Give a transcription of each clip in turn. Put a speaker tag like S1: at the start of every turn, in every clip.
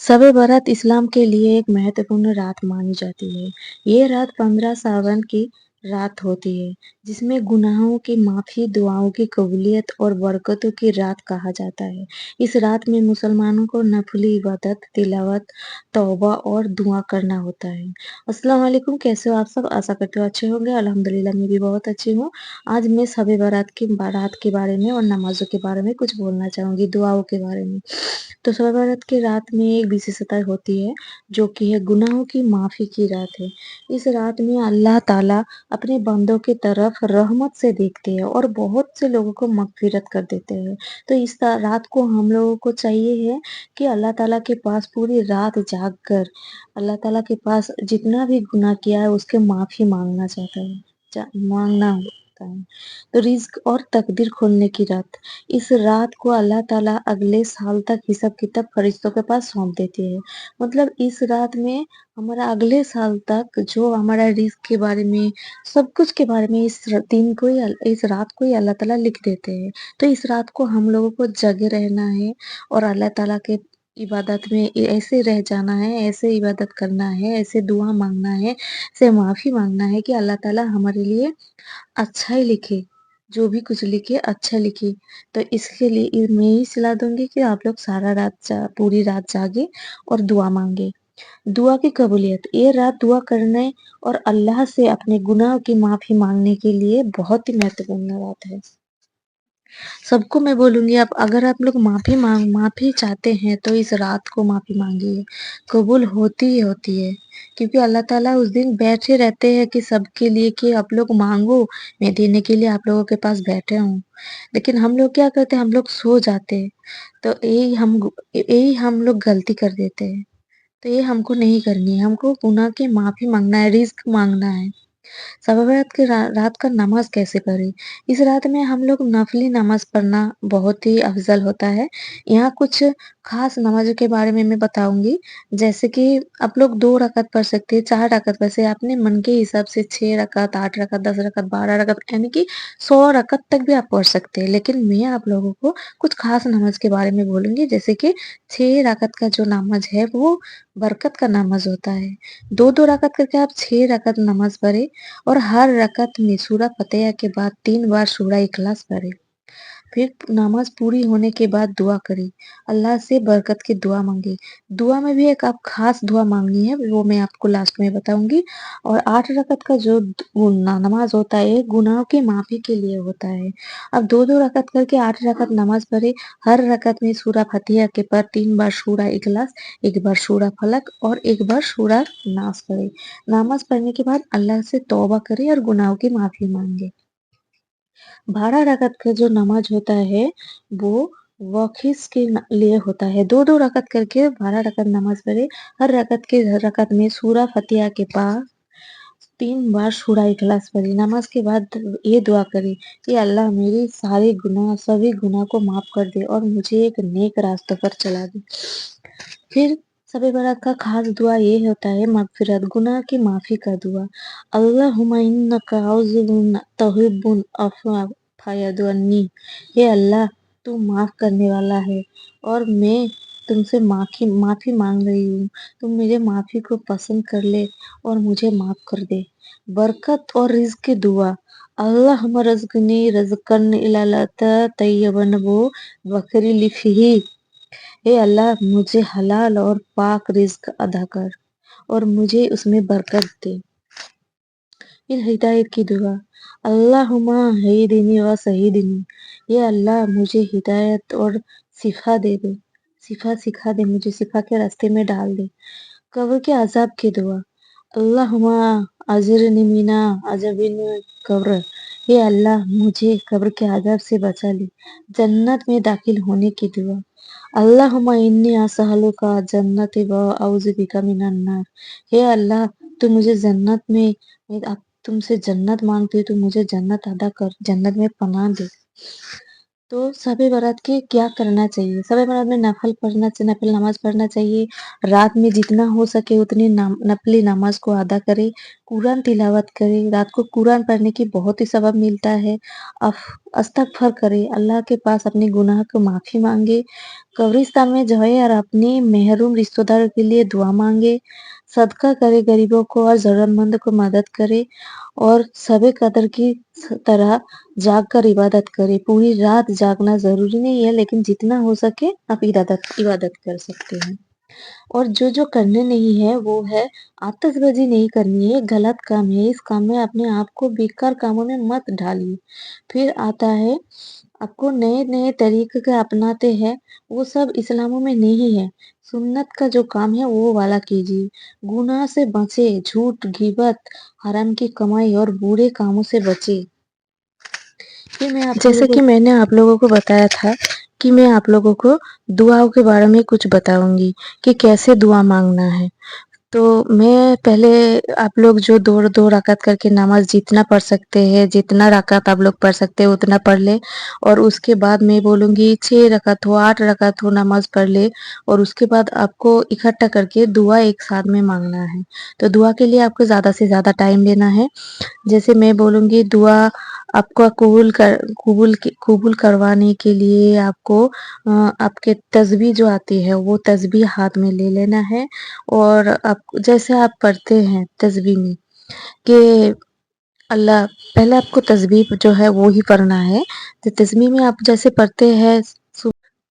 S1: शब बारात इस्लाम के लिए एक महत्वपूर्ण रात मानी जाती है। ये रात 15 सावन की रात होती है, जिसमें गुनाहों की माफी, दुआओं की कबूलियत और बरकतों की रात कहा जाता है। इस रात में मुसलमानों को नफली इबादत, तिलावत, तौबा और दुआ करना होता है। अस्सलाम वालेकुम, कैसे हो आप सब? आशा करते हो अच्छे होंगे। अल्हम्दुलिल्लाह मैं भी बहुत अच्छी हूँ। आज मैं शब बारात की बारात के बारे में और नमाज़ों के बारे में कुछ बोलना चाहूँगी, दुआओं के बारे में। तो शब बारात की रात में एक विशेषता होती है, जो कि है गुनाहों की माफ़ी की रात है। इस रात में अल्लाह ताला अपने बंदों की तरफ रहमत से देखते हैं और बहुत से लोगों को मग़फ़िरत कर देते हैं। तो इस रात को हम लोगों को चाहिए है कि अल्लाह ताला के पास पूरी रात जाग कर अल्लाह ताला के पास जितना भी गुनाह किया है उसकी माफ़ी माँगना चाहता है, माँगना होता है। तो रिज़्क और तकदीर खोलने की रात, इस रात को अल्लाह ताला अगले साल तक हिसाब-किताब फरिश्तों के पास सौंप देती है। मतलब इस रात में हमारा अगले साल तक जो हमारा रिज़्क के बारे में, सब कुछ के बारे में इस दिन को ही इस रात को ही अल्लाह ताला लिख देते हैं। तो इस रात को हम लोगों को जगे रहना है और अल्लाह ताला के इबादत में ऐसे रह जाना है, ऐसे इबादत करना है, ऐसे दुआ माँगना है, ऐसे माफ़ी माँगना है कि अल्लाह ताला हमारे लिए अच्छा ही लिखे, जो भी कुछ लिखे अच्छा लिखे। तो इसके लिए मैं यही सलाह दूँगी कि आप लोग सारा रात पूरी रात जागे और दुआ माँगे। दुआ की कबूलियत, ये रात दुआ करने और अल्लाह से अपने गुनाह की माफ़ी माँगने के लिए बहुत ही महत्वपूर्ण रात है। सबको मैं बोलूँगी अगर आप लोग माफ़ी चाहते हैं तो इस रात को माफ़ी माँगिए, कबूल होती ही होती है। क्योंकि अल्लाह ताला उस दिन बैठे रहते हैं कि सबके लिए कि आप लोग माँगो, मैं देने के लिए आप लोगों के पास बैठा हूँ। लेकिन हम लोग क्या करते हैं, हम लोग सो जाते हैं, तो यही हम लोग गलती कर देते हैं। तो ये हमको नहीं करनी है, हमको गुनाह की माफ़ी माँगना है, रिज़्क माँगना है। शब बारात की रात का नमाज़ कैसे पढ़ें? इस रात में हम लोग नफ़िली नमाज़ पढ़ना बहुत ही अफ़ज़ल होता है। यहाँ कुछ ख़ास नमाज़ों के बारे में मैं बताऊँगी, जैसे कि आप लोग 2 रकात पढ़ सकते हैं, 4 रकात वैसे अपने मन के हिसाब से 6 रकात, 8 रकात, 10 रकात, 12 रकात यानी कि 100 रकात तक भी आप पढ़ सकते हैं। लेकिन मैं आप लोगों को कुछ ख़ास नमाज़ के बारे में बोलूँगी, जैसे कि 6 रकात का जो नमाज़ है वो बरकत का नमाज़ होता है। 2-2 रकात करके आप 6 रकात नमाज़ पढ़ें और हर रकअत में सूरह फ़ातिहा के बाद 3 बार सूरह इखलास पढ़ें। फिर नमाज़ पूरी होने के बाद दुआ करें, अल्लाह से बरकत की दुआ माँगे। दुआ में भी एक आप ख़ास दुआ माँगनी है, वो मैं आपको लास्ट में बताऊँगी। और 8 रकअत का जो नमाज़ होता है, गुनाहों की माफ़ी के लिए होता है। अब 2-2 रकअत करके 8 रकअत नमाज़ पढ़ें, हर रकअत में सूरह फ़ातिहा के बाद 3 बार सूरह इखलास, 1 बार सूरह फलक और 1 बार सूरह नास पढ़ें। नमाज़ पढ़ने के बाद अल्लाह से तौबा करें और गुनाहों की माफ़ी माँगे। 12 रकअत का जो नमाज़ होता है, वो वक़िस के लिए होता है। 2-2 रकअत करके 12 रकअत नमाज़ पढ़े। हर रकअत में सूरह फ़ातिहा के पास 3 बार सूरह इखलास पढ़े। नमाज़ के बाद ये दुआ करें कि अल्लाह मेरे सारे गुनाह, सभी गुनाह को माफ़ कर दे और मुझे एक नेक रास्ते पर चला दे। फिर शब बारात का ख़ास दुआ ये होता है मग़फ़िरत, गुनाह की माफ़ी का दुआ। अल्लाहुम्मा इन्नका अज़्ज़ुन तुहिब्बुल अफ़्वा फ़अफ़ु अन्नी। हे अल्लाह, तू माफ़ करने वाला है और मैं तुमसे माफ़ी माँग रही हूँ। तुम मेरे माफ़ी को पसंद कर ले और मुझे माफ़ कर दे। बरकत और रिज़्क की दुआ। अल्लाहुम्मा रज़्क़नी रज़्क़न हलालन तय्यबन वबारिक ली फ़ीही। हे अल्लाह, मुझे हलाल और पाक रिज़्क अता कर और मुझे उसमें बरकत दे। फिर हिदायत की दुआ। अल्लाहुम्मा हदीनी व सद्दिदनी। हे अल्लाह, मुझे हिदायत और सिखा दे, सिखा दे, मुझे सिखा के रास्ते में डाल दे। कब्र के अज़ाब की दुआ। अल्लाहुम्मा अजिरनी मिना अज़ाबिल कब्र। हे अल्लाह, मुझे कब्र के अज़ाब से बचा ले। जन्नत में दाखिल होने की दुआ। अल्लाहुम्मा इन्नी असअलुका जन्नत व अऊज़ु बिका मिनन नार। हे अल्लाह, तू मुझे जन्नत में मैं अब तुमसे जन्नत माँगती हूँ, तू मुझे जन्नत अता कर, जन्नत में पनाह दे। तो शब बारात के क्या करना चाहिए? शब बारात में नफ़िल नमाज़ पढ़ना चाहिए। रात में जितना हो सके उतनी नफ़िली नमाज़ को अदा करें। कुरान तिलावत करें, रात को कुरान पढ़ने की बहुत ही सबब मिलता है। इस्तग़फ़ार करें, अल्लाह के पास अपने गुनाह को माफ़ी माँगे, कब्रिस्तान में जाए और अपने महरूम रिश्तेदारों के लिए दुआ माँगे, सदका करे गरीबों को और ज़रूरतमंद को मदद करे और शब-ए कद्र की तरह जाग कर इबादत करे। पूरी रात जागना ज़रूरी नहीं है, लेकिन जितना हो सके आप इबादत कर सकते हैं। और जो करने नहीं है वो है आतिशबाजी नहीं करनी है, गलत काम है। इस काम में अपने आप को बेकार कामों में मत डालिए। फिर आता है आपको नए-नए तरीके के अपनाते हैं, वो सब इस्लामों में नहीं है। सुन्नत का जो काम है वो वाला कीजिए। गुनाह से बचें, झूठ, ग़ीबत, हराम की कमाई और बुरे कामों से बचें। फिर मैं जैसे कि मैंने आप लोगों को बताया था कि मैं आप लोगों को दुआओं के बारे में कुछ बताऊँगी कि कैसे दुआ माँगना है। तो मैं पहले आप लोग जो 2 रकात करके नमाज़ जितना पढ़ सकते हैं, जितना रकात आप लोग पढ़ सकते हैं उतना पढ़ लें और उसके बाद मैं बोलूँगी 6 रकात हो, 8 रकात हो नमाज़ पढ़ लें और उसके बाद आपको इकट्ठा करके दुआ एक साथ में माँगना है। तो दुआ के लिए आपको ज़्यादा से ज़्यादा टाइम लेना है। जैसे मैं बोलूँगी दुआ आपका कबूल करवाने के लिए आपको आपके तस्बीह जो आती है वो तस्बीह हाथ में ले लेना है और आप जैसे आप पढ़ते हैं तस्बीह में कि अल्लाह पहले आपको तस्बीह जो है वो ही पढ़ना है। तो तस्बीह में आप जैसे पढ़ते हैं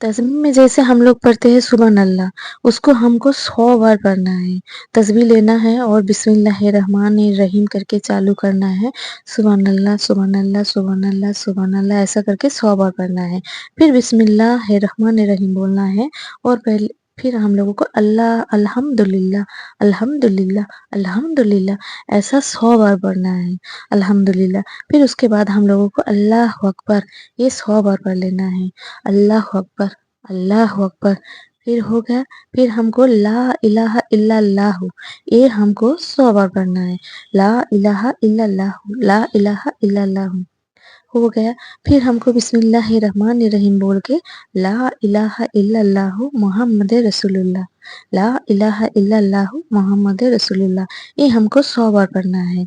S1: तस्बीह में जैसे हम लोग पढ़ते हैं सुबहान अल्लाह, उसको हमको 100 बार पढ़ना है। तस्बीह लेना है और बिस्मिल्लाहिर्रहमानिर्रहीम करके चालू करना है। सुबहान अल्लाह, सुबहान अल्लाह, सुबहान अल्लाह, सुबहान अल्लाह ऐसा करके 100 बार पढ़ना है। फिर बिस्मिल्लाहिर्रहमानिर्रहीम बोलना है और फिर हम लोगों को अल्लाह अल्हम्दुलिल्लाह, अल्हम्दुलिल्लाह, अल्हम्दुलिल्लाह ऐसा 100 बार पढ़ना है। अल्हम्दुलिल्लाह। फिर उसके बाद हम लोगों को अल्लाहु अकबर ये 100 बार पढ़ लेना है। अल्लाहु अकबर, अल्लाहु अकबर। फिर हो गया, फिर हमको ला इलाहा इल्लल्लाहु ये हमको 100 बार पढ़ना है। ला इलाहा इल्लल्लाहु, ला इलाहा इल्लल्लाहु हो गया। फिर हमको बिस्मिल्लाहिर्रहमानिर्रहीम बोल के ला इलाहा इल्लल्लाहु मुहम्मद रसूलुल्लाह, ला इलाहा इल्लल्लाहु मुहम्मद रसूलुल्लाह ये हमको 100 बार पढ़ना है।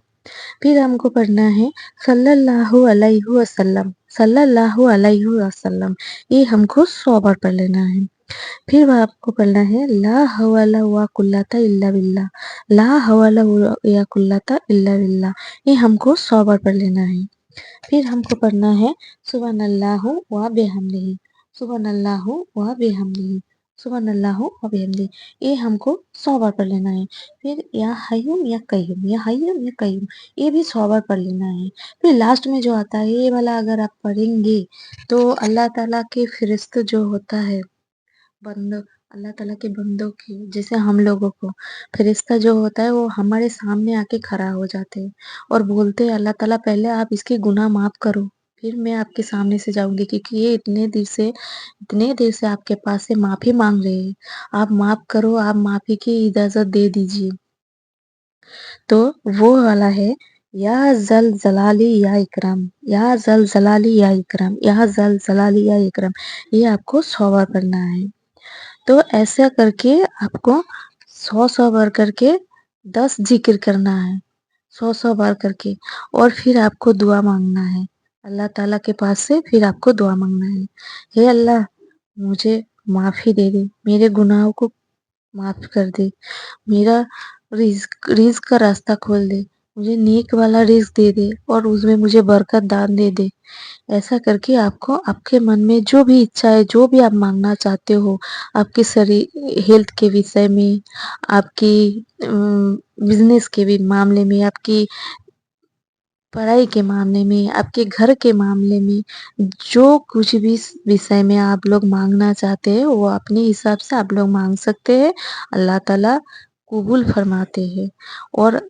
S1: फिर हमको पढ़ना है सल्लल्लाहु अलैहि वसल्लम, सल्लल्लाहु अलैहि वसल्लम ये हमको 100 बार पढ़ लेना है। फिर आपको पढ़ना है ला हौला व कुव्वता इल्ला बिल्लाह, ला हौला व कुव्वता इल्ला बिल्लाह ये हमको 100 बार पढ़ लेना है। फिर हमको पढ़ना है सुब्हानल्लाहु व बिहम्दिही, सुब्हानल्लाहु व बिहम्दिही, सुब्हानल्लाहु व बिहम्दिही ये हमको 100 बार पढ़ लेना है। फिर या हय्युम या कय्युम, या हय्युम या कय्युम ये भी 100 बार पढ़ लेना है। फिर लास्ट में जो आता है ये वाला अगर आप पढ़ेंगे तो अल्लाह ताला के फरिश्ते जो होता है बंदों अल्लाह ताला के बंदों की जैसे हम लोगों को फरिश्ता जो होता है वो हमारे सामने आके खड़ा हो जाते हैं और बोलते हैं अल्लाह ताला पहले आप इसके गुनाह माफ़ करो, फिर मैं आपके सामने से जाऊँगी क्योंकि ये इतने देर से आपके पास से माफ़ी माँग रहे हैं। आप माफ़ करो, आप माफ़ी की इजाज़त दे दीजिए। तो वो वाला है या ज़ल जलाली या इकराम, या ज़ल जलाली या इकराम, या ज़ल जलाली या इकराम ये आपको 100 बार पढ़ना है। तो ऐसा करके आपको 100 बार करके 10 ज़िक्र करना है, 100 बार करके और फिर आपको दुआ माँगना है। अल्लाह ताला के पास से फिर आपको दुआ माँगना है। हे अल्लाह मुझे माफ़ी दे दे, मेरे गुनाहों को माफ़ कर दे, मेरा रिज़्क का रास्ता खोल दे, मुझे नेक वाला रिज़्क दे दे और उसमें मुझे बरकत दान दे दे। ऐसा करके आपको आपके मन में जो भी इच्छा है, जो भी आप माँगना चाहते हो, आपके हेल्थ के विषय में, आपकी बिज़नेस के भी मामले में, आपकी पढ़ाई के मामले में, आपके घर के मामले में, जो कुछ भी विषय में आप लोग माँगना चाहते हैं वो अपने हिसाब से आप लोग माँग सकते हैं। अल्लाह ताला कबूल फरमाते हैं और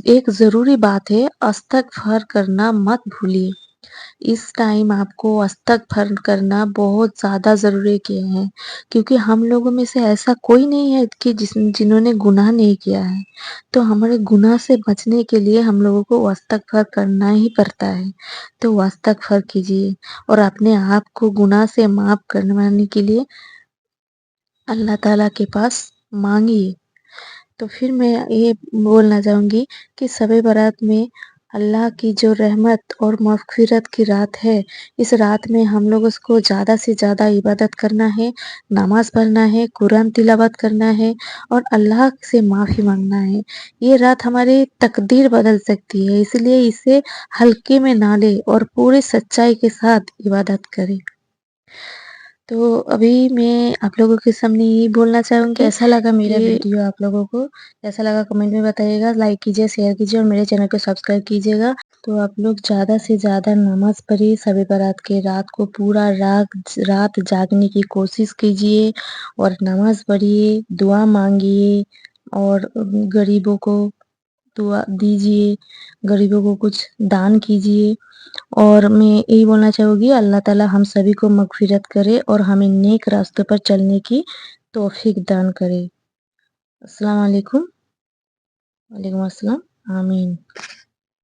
S1: एक ज़रूरी बात है इस्तग़फ़ार करना मत भूलिए। इस टाइम आपको इस्तग़फ़ार करना बहुत ज़्यादा ज़रूरी है क्योंकि हम लोगों में से ऐसा कोई नहीं है कि जिन्होंने गुनाह नहीं किया है। तो हमारे गुनाह से बचने के लिए हम लोगों को इस्तग़फ़ार करना ही पड़ता है। तो इस्तग़फ़ार कीजिए और अपने आप को गुनाह से माफ़ करवाने के लिए अल्लाह ताला के पास माँगिए। تو پھر میں یہ بولنا چاہوں گی کہ شب برات میں اللہ کی جو رحمت اور مغفرت کی رات ہے، اس رات میں ہم لوگ اس کو زیادہ سے زیادہ عبادت کرنا ہے، نماز پڑھنا ہے، قرآن تلاوت کرنا ہے اور اللہ سے معافی مانگنا ہے۔ یہ رات ہماری تقدیر بدل سکتی ہے، اس لیے اسے ہلکے میں نہ لے اور پوری سچائی کے ساتھ عبادت کرے۔ تو ابھی میں آپ لوگوں کے سامنے یہ بولنا چاہوں گی، کیسا لگا میرا ویڈیو آپ لوگوں کو؟ کیسا لگا کمنٹ میں بتائیے گا، لائک کیجیے، شیئر کیجیے اور میرے چینل کو سبسکرائب کیجیے گا۔ تو آپ لوگ زیادہ سے زیادہ نماز پڑھیے، شب برات کے رات کو پورا رات جاگنے کی کوشش کیجیے اور نماز پڑھیے، دعا مانگیے اور غریبوں کو دعا دیجیے، غریبوں کو کچھ دان کیجیے۔ اور میں یہی بولنا چاہوں گی، اللہ تعالی ہم سبھی کو مغفرت کرے اور ہمیں نیک راستوں پر چلنے کی توفیق دان کرے۔ السلام علیکم۔ وعلیکم السلام۔ آمین۔